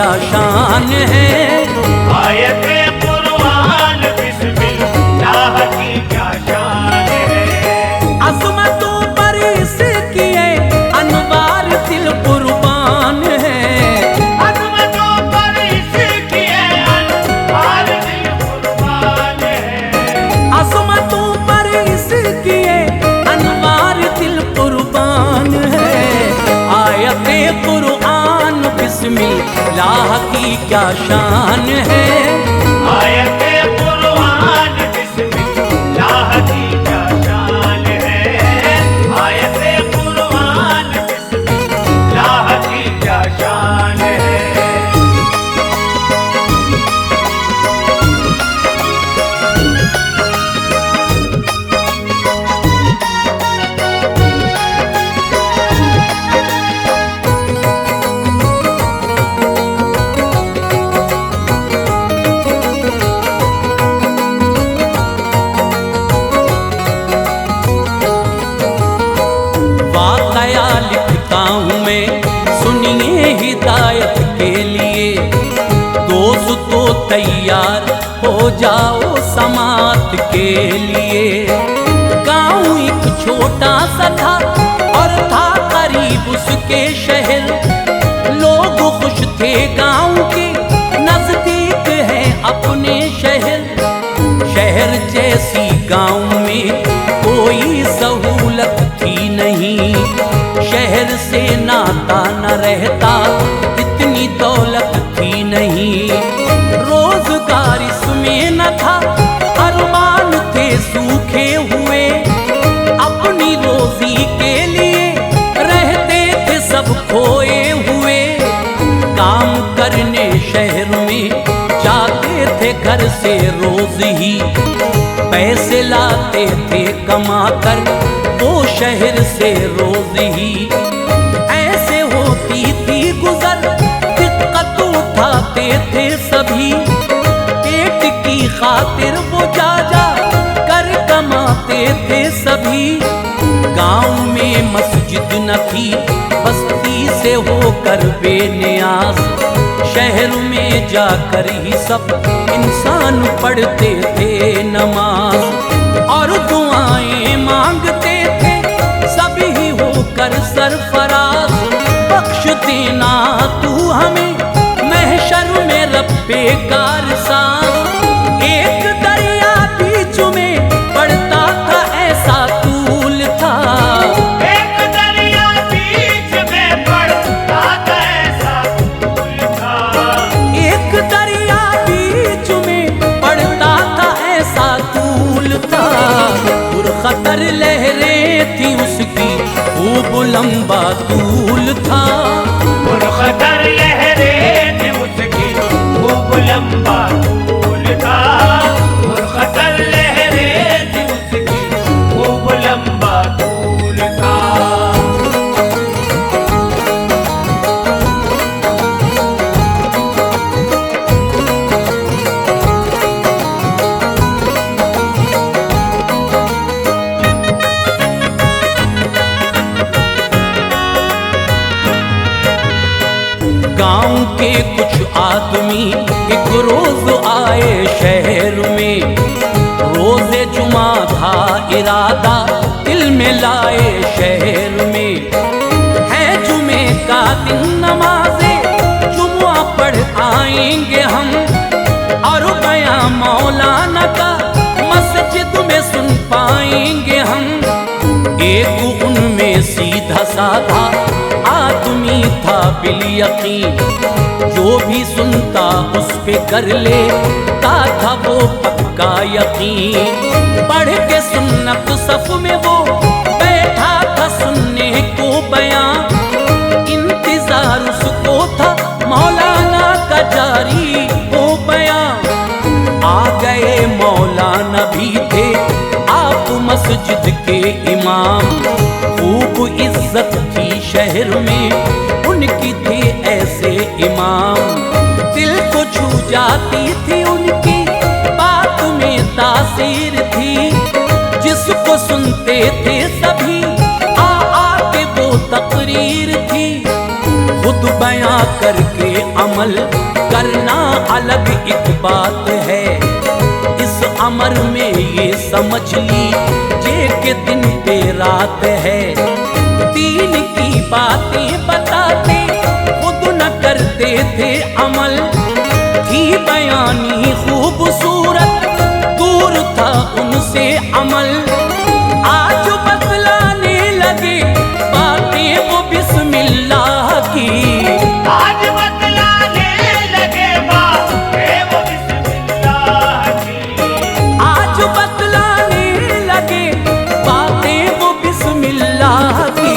क्या शान है। आयते कुरान बिस्मिल्लाह की क्या शान है। अज़मतों पर इसकी अनवार दिल कुर्बान है। अज़मतों पर इसकी अनवार दिल कुर्बान है। अज़मतों पर इसकी अनवार दिल कुर्बान है। आयते कुरान बिस्मिल्लाह की क्या शान है। आयते कुरान बिस्मिल्लाह की क्या शान है। आयते कुरान बिस्मिल्लाह की क्या शान है। वाक़या लिखता हूँ मैं, सुनिए हिदायत के लिए। दोस्तों तैयार हो जाओ समात के लिए। गाँव एक छोटा सा था और था करीब उसके शहर। लोग खुश थे गाँव के, नजदीक है अपने शहर। शहर जैसी गाँव में कोई सहूलत थी नहीं। शहर से नाता न रहता, इतनी दौलत थी नहीं। रोजगार इसमें न था, अरमान थे सूखे हुए। अपनी रोजी के लिए रहते थे सब खोए हुए। काम करने शहर में जाते थे घर से रोज ही। पैसे लाते थे कमा कर वो शहर से रोज ही। ऐसे होती थी गुजर, दिक्कत उठाते थे सभी। पेट की खातिर वो जा जा कर कमाते थे सभी। गांव में मस्जिद न थी, बस्ती से होकर बेनियाज। शहर में जाकर ही सब इंसान पढ़ते थे नमाज। और दुआएं मांगते थे सभी होकर सरफराज। बख्श देना तू हमें महशर में रब्बे कारसाज। एक दरिया बीच में पड़ता था ऐसा तूल था। एक दरिया बीच में पड़ता था ऐसा तूल था। एक दरिया बीच में पड़ता था ऐसा तूल था। पुरखतर लहरें थी उसकी, खूब लंबा तूल था। पुरखतर लहरें थी उसकी, खूब लंबा तूल था। पुरखतर लहरें थी उसकी, खूब लंबा तूल था। गांव के कुछ आदमी एक रोज आए शहर में। रोजे जुमा था इरादा दिल में लाए शहर में। है जुमे का दिन नमाज़े जुमा पढ़ आएंगे हम। और बयां मौलाना का मस्जिद में सुन पाएंगे हम। एक उनमें सीधा साधा आदमी था बिल यकीन। जो भी सुनता उस पे कर लेता था वो पक्का यकीन। पढ़ के सुन्नत सफ में वो बैठा था सुनने को बयां। इंतजार उसको था मौलाना का जारी वो बयां। आ गए मौलाना भी थे आप मस्जिद के इमाम। खूब इज्जत थी शहर में उनकी थी ऐसे इमाम। दिल को छू जाती थी उनकी बात में तासीर थी। जिसको सुनते थे सभी आ आके वो तकरीर थी। खुद बयां करके अमल करना अलग एक बात है। इस अमर में ये समझ लीजिए कि दिन पे रात है। दीन की बातें बताते खुद न करते थे अमल, थी बयानी खूबसूरत दूर था उनसे अमल। आज बतलाने लगे बातें वो बिस्मिल्लाह की, आज बतलाने लगे बातें वो बिस्मिल्लाह की। आज बतलाने लगे बातें वो बिस्मिल्लाह की।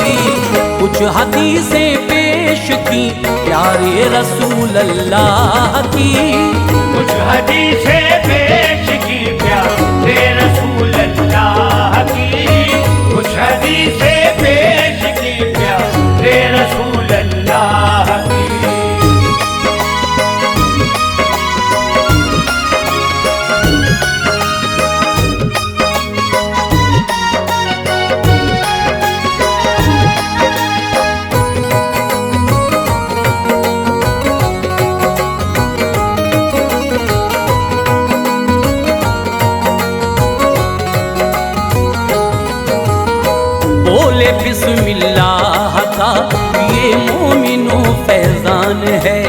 कुछ हदीसें पेश की प्यारे रसूल अल्लाह की, कुछ हदीसें पेश की प्यारे रसूल अल्लाह की। कुछ हदीसें पेश की प्यारे रसूल अल्लाह की। बोले बिस्मिल्लाह का ये मोमिनो फैजान है।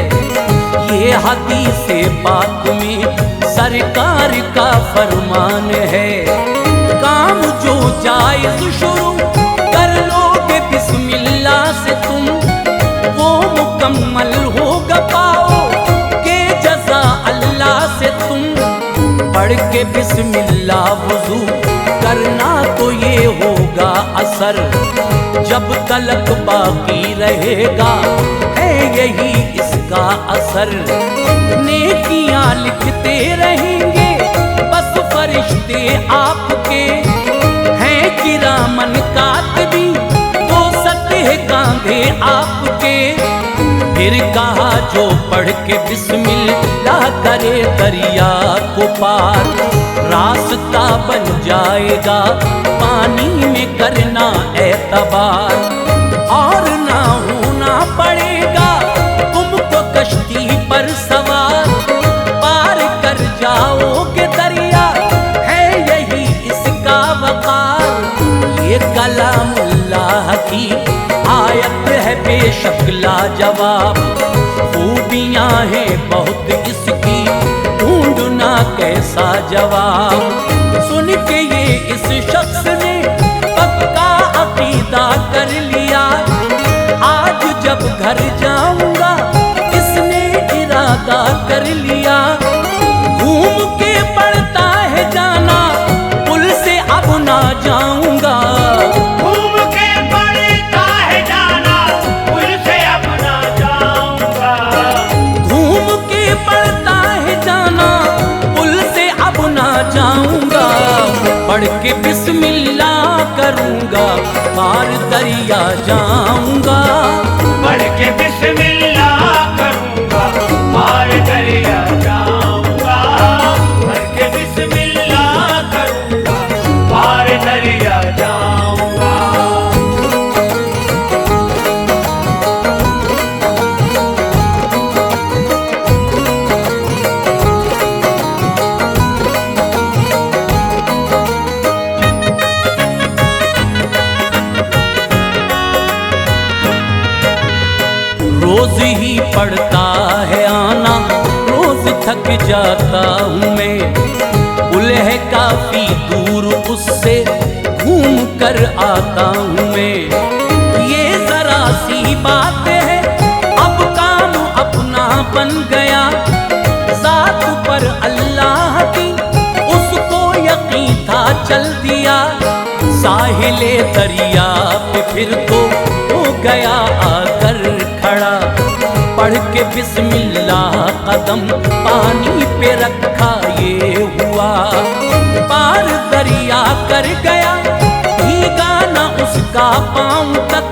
ये हदीस पाक में सरकार का फरमान है। काम जो जायज़ शुरू कर लोगे बिस्मिल्लाह से तुम, वो मुकम्मल होगा पाओगे जज़ा अल्लाह से तुम। पढ़ के बिस्मिल्लाह वुज़ू करना तो ये होगा असर, जब तलक बाकी रहेगा है यही इसका असर। नेकियां लिखते रहेंगे बस फरिश्ते आपके, हैं किरामन कातिबी वो सतह कांधे आपके। फिर कहा जो पढ़ के बिस्मिल्लाह करे दरिया को पार, रास्ता बन जाएगा पानी में करना एतबार। और ना होना पड़ेगा तुमको कश्ती पर सवार, पार कर जाओगे दरिया है यही इसका वकार। ये कलामुल्लाह की आयत है बेशक लाजवाब, खूबियां हैं बहुत इसकी ढूंढना कैसा जवाब। सुन के ये इस शख्स ने पक्का अकीदा कर लिया, आज जब घर जाऊंगा इसने इरादा कर लिया। घूम के पड़ता है जाना पुल से अब ना जाऊंगा, घूम के पड़ता है जाना पुल से अब ना जाऊंगा। घूम के पड़ता है जाना पुल से अब ना जाऊंगा। पढ़ के बिस्मिल्लाह करूंगा पार दरिया जाऊंगा, पढ़ के बिस्मिल्लाह करूंगा पार दरिया जाऊंगा। पढ़ के बिस्मिल्लाह करूंगा पार दरिया जाऊंगा। रोज ही पड़ता है आना रोज थक जाता हूँ मैं, पुल है काफी दूर उससे घूम कर आता हूँ मैं। ये जरा सी बात है अब काम अपना बन गया, जात पर अल्लाह की उसको यकीन था चल दिया। साहिले दरिया पे फिर तो हो गया आकर खड़ा, पढ़ के बिस्मिल्लाह कदम पानी पे रखा ये हुआ। पार दरिया कर गया भीगा ना उसका पाँव तक,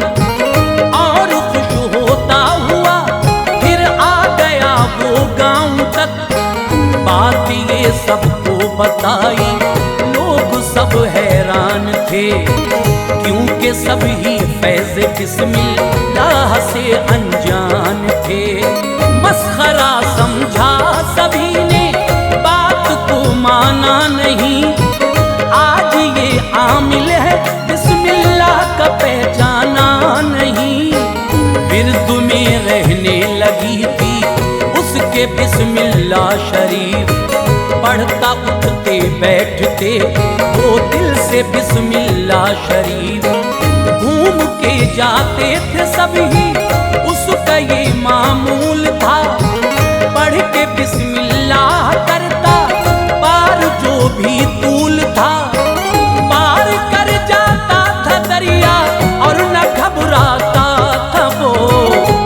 और खुश होता हुआ फिर आ गया वो गाँव तक। बात ये सबको बताई लोग सब हैरान थे, क्योंकि सब ही फैज़ बिस्मिल्लाह राह से अनजान थे। मस्खरा समझा सभी ने, बात को माना नहीं। आज ये आमिल है बिस्मिल्लाह का पहचाना नहीं। विर्द में रहने लगी थी उसके बिस्मिल्लाह शरीफ। पढ़ता उठते बैठते वो दिल से बिस्मिल्लाह शरीफ। घूम के जाते थे सभी उसका ये मामूल था। पढ़ के बिस्मिल्लाह करता पार जो भी तूल था। पार कर जाता था दरिया और न घबराता था वो।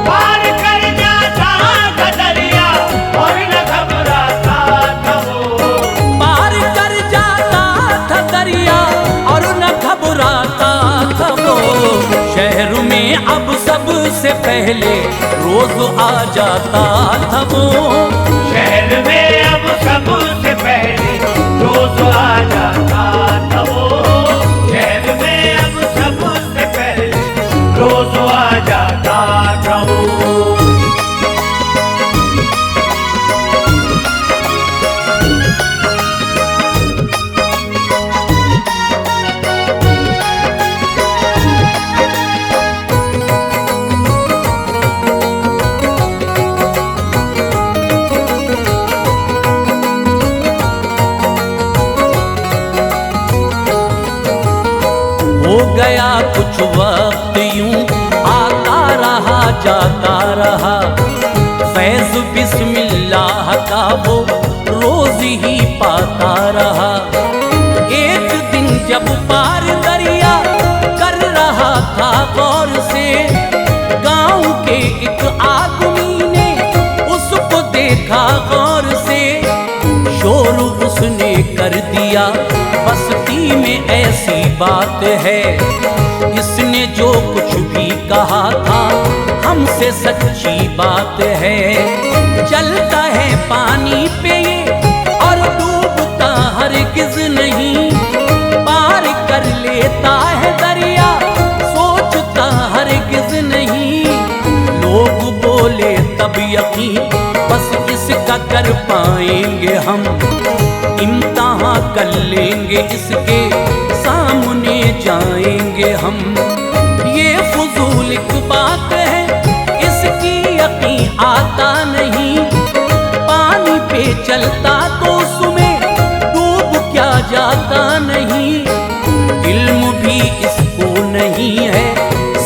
पार कर जाता था दरिया और न घबराता था वो। पार कर जाता था दरिया और न घबराता था वो। शहर में अब सबसे पहले रोज आ जाता था वो। शहर में अब सबसे पहले रोज आ जाता था वो। शहर में अब सबसे पहले रोज आ जाता था वो। हो गया कुछ वक्त यूं आता रहा जाता रहा। फैज़ बिस्मिल्लाह का वो रोज ही पाता रहा। एक दिन जब पार दरिया कर रहा था गौर से, गांव के एक आदमी ने उसको देखा गौर से। शोर उसने कर दिया बस्ती में ऐसी बात है। इसने जो कुछ भी कहा था हमसे सच्ची बात है। चलता है पानी पे ये और डूबता हरगिज नहीं। पार कर लेता है दरिया सोचता हरगिज नहीं। लोग बोले तब यकीन बस इसका कर पाएंगे हम। इम्तिहान कर लेंगे इसके सामने जाएंगे हम। ये फजूल एक बात है इसकी यकीन आता नहीं। पानी पे चलता तो उसमें डूब क्या जाता नहीं। इल्म भी इसको नहीं है,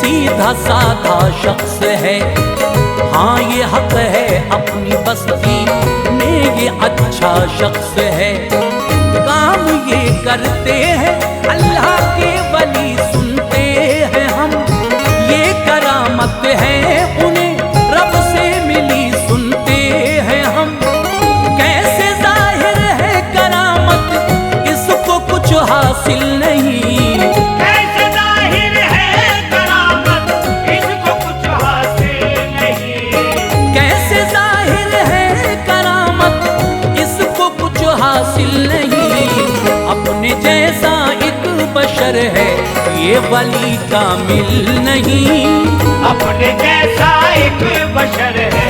सीधा साधा शख्स है। हाँ ये हक है अपनी बस्ती में ये अच्छा शख्स है। काम ये करते हैं अल्लाह के वली सुनते हैं हम। ये करामत है उन्हें रब से मिली सुनते हैं हम। कैसे जाहिर है करामत इसको कुछ हासिल नहीं। कैसे जाहिर है करामत इसको कुछ हासिल नहीं। कैसे जाहिर है करामत इसको कुछ हासिल नहीं। अपने जैसा एक बशर है ये वली कामिल नहीं। अपने जैसा एक बशर है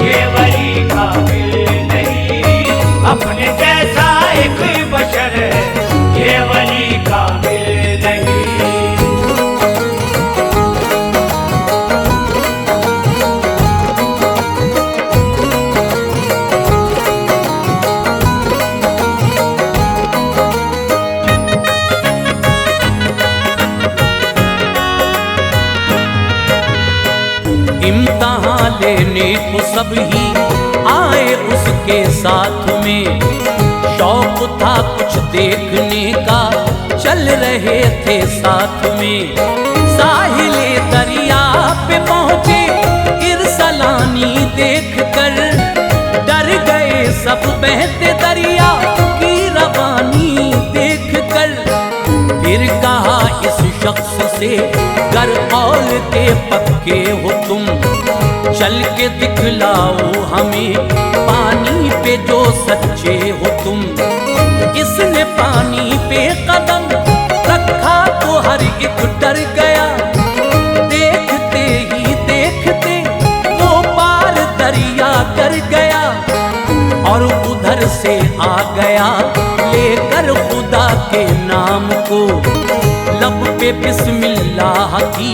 ये वली कामिल नहीं। अपने जैसा एक बशर है ये वली कामिल नहीं। इम्तिहान लेने को सब ही आए उसके साथ में। शौक था कुछ देखने का चल रहे थे साथ में। साहिले दरिया पे पहुंचे इरसलानी देख कर। डर गए सब बहते दरिया की रवानी देख कर। फिर कहा इस शख्स से गर कौल के पक्के हो तुम। चल के दिखलाओ हमें पानी पे जो सच्चे हो तुम। इसने पानी पे कदम रखा तो हर एक डर गया। देखते ही देख गया और उधर से आ गया लेकर खुदा के नाम को। लब पे बिस्मिल्लाह की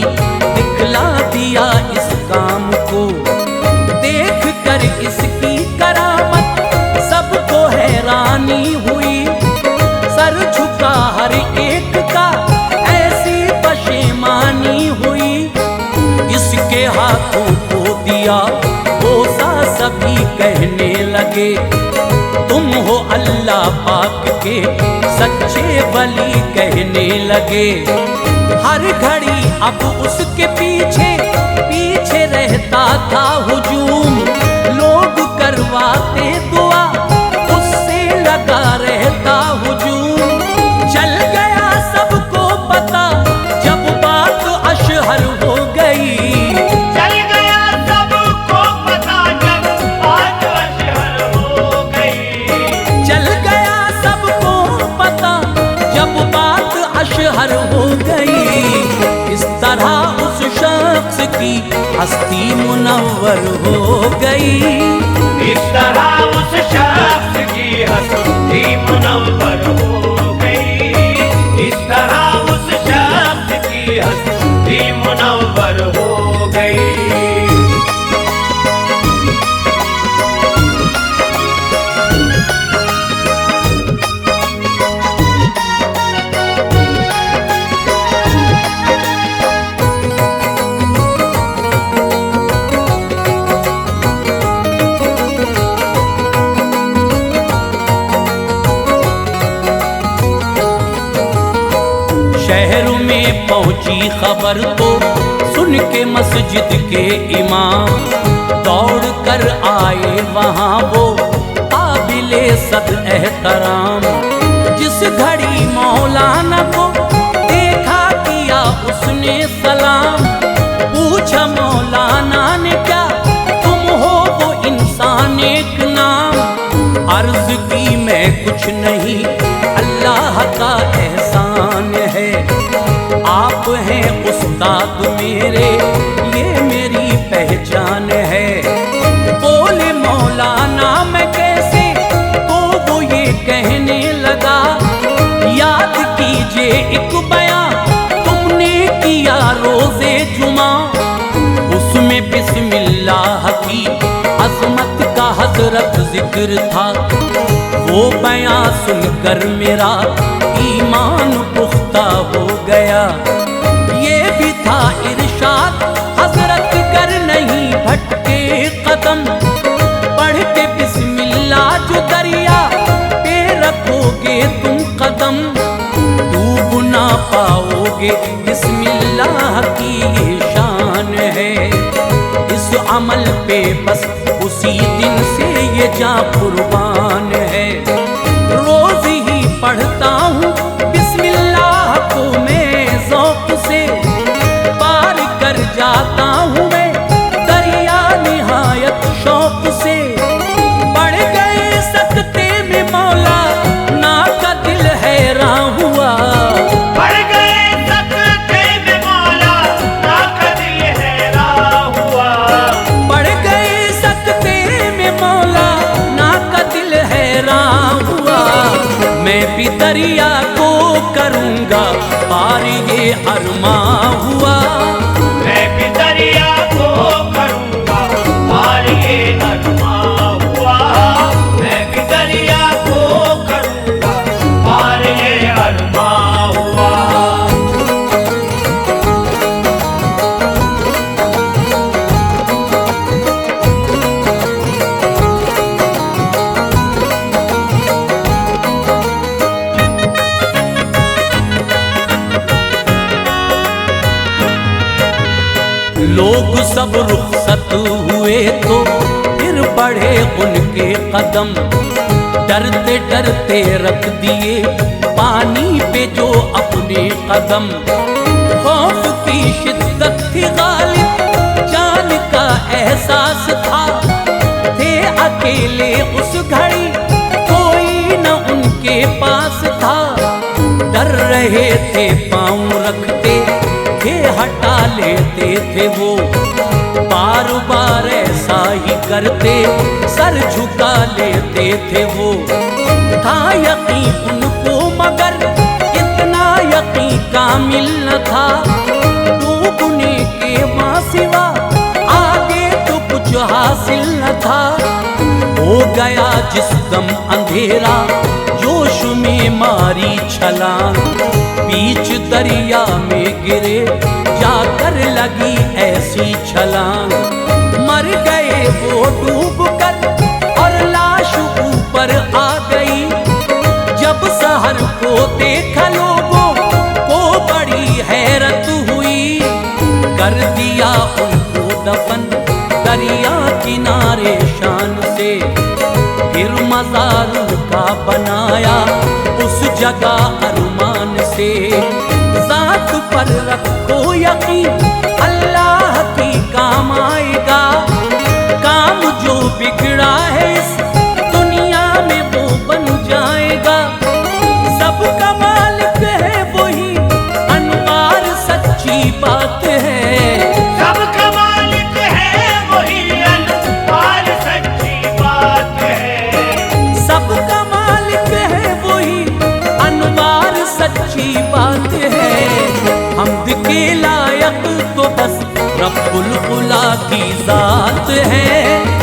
दिखला दिया इस काम को। देख कर इसकी करामत सबको हैरानी हुई। सर झुका हर एक का ऐसी पशेमानी हुई। इसके हाथों को दिया बोसा सभी कहने लगे तुम हो अल्लाह पाक के सच्चे वली कहने लगे। हर घड़ी अब उसके पीछे पीछे रहता था हुजूम। लोग करवाते दुआ उससे लगा रहता हुजूम। चल गया सबको पता जब बात अशहर हो गई। चल गया सबको पता जब बात अशहर हो गई। चल गया सबको पता जब बात अशहर हो गई। इस तरह उस शख्स की हस्ती मुनव्वर हो गई। इस तरह उस शख्स की हस्ती मुनव्वर हो गई। इस तरह उस शख्स की हस्ती मुनव्वर हो गई। शहर में पहुंची खबर तो सुन के मस्जिद के इमाम दौड़ कर आए वहां वो काबिले सद एहतराम। जिस घड़ी मौलाना को देखा किया उसने सलाम। पूछा मौलाना ने क्या तुम हो वो इंसान एक नाम। अर्ज की मैं कुछ नहीं अल्लाह का एहसान है। आप हैं उस्ताद मेरे ये मेरी पहचान है। बोले मौलाना मैं कैसे तो वो ये कहने लगा। याद कीजिए एक बयां तुमने किया रोजे जुमा। उसमें बिस्मिल्लाह की अजमत का हजरत जिक्र था। वो बयां सुनकर मेरा ईमान पुख्ता हो गया। ये भी था इरशाद हजरत कर नहीं भटके कदम। पढ़ के बिस्मिल्लाह जो दरिया पे रखोगे तुम कदम डूब ना पाओगे। बिस्मिल्लाह की ये शान है। इस अमल पे बस उसी दिन से ये जा कुर्बान है। रोज ही पढ़ता हूँ बिस्मिल्लाह को मैं ज़ौक़ से। पार कर जाता हूँ मैं दरिया निहायत शौक से। बढ़ गए सकते में मौला ना का दिल हैरान हुआ। बढ़ गए सकते में मौला ना का दिल हैरान हुआ। बढ़ गए सकते में मौला ना का दिल हैरान हुआ। मैं भी दरिया को करूँगा पार ये अरमां हुआ। मैं भी दरिया को करूँगा पार ये अरमां हुआ। मैं भी दरिया को करूँगा पार ये अरमां हुआ। लोग सब रुखसत हुए तो फिर बढ़े उनके कदम। डरते डरते रख दिए पानी पे जो अपने कदम। खौफ की शिद्दत थी गालिब जान का एहसास था। थे अकेले उस घड़ी कोई न उनके पास था। डर रहे थे पाँव रखते थे हटा लेते थे वो, बार बार ऐसा ही करते सर झुका लेते थे वो। था यकीन उनको मगर इतना यकीन कामिल न था, डूबने के मां सिवा आगे तो कुछ हासिल न था। हो गया जिस दम अंधेरा जोश में मारी छलांग, बीच दरिया में गिरे जाकर लगी ऐसी छलांग। मर गए वो डूब कर और लाश ऊपर आ गई, जब शहर को देखा लोगों को बड़ी हैरत हुई। कर दिया उनको दफन दरिया किनारे शान से, फिर मज़ार का बनाया उस जगह अरमान से। ज़ात पर रखो यकीन अल्लाह की काम आएगा, काम जो बिगड़ा है इस दुनिया में वो बन जाएगा। सबका मालिक है वही, अनवार सच्ची बात है। सबका मालिक है वही, अनवार सच्ची बात है। सबका मालिक है वही, अनवार सच्ची बात है। हम्द के लायक तो बस रब्बुल उला की जात है।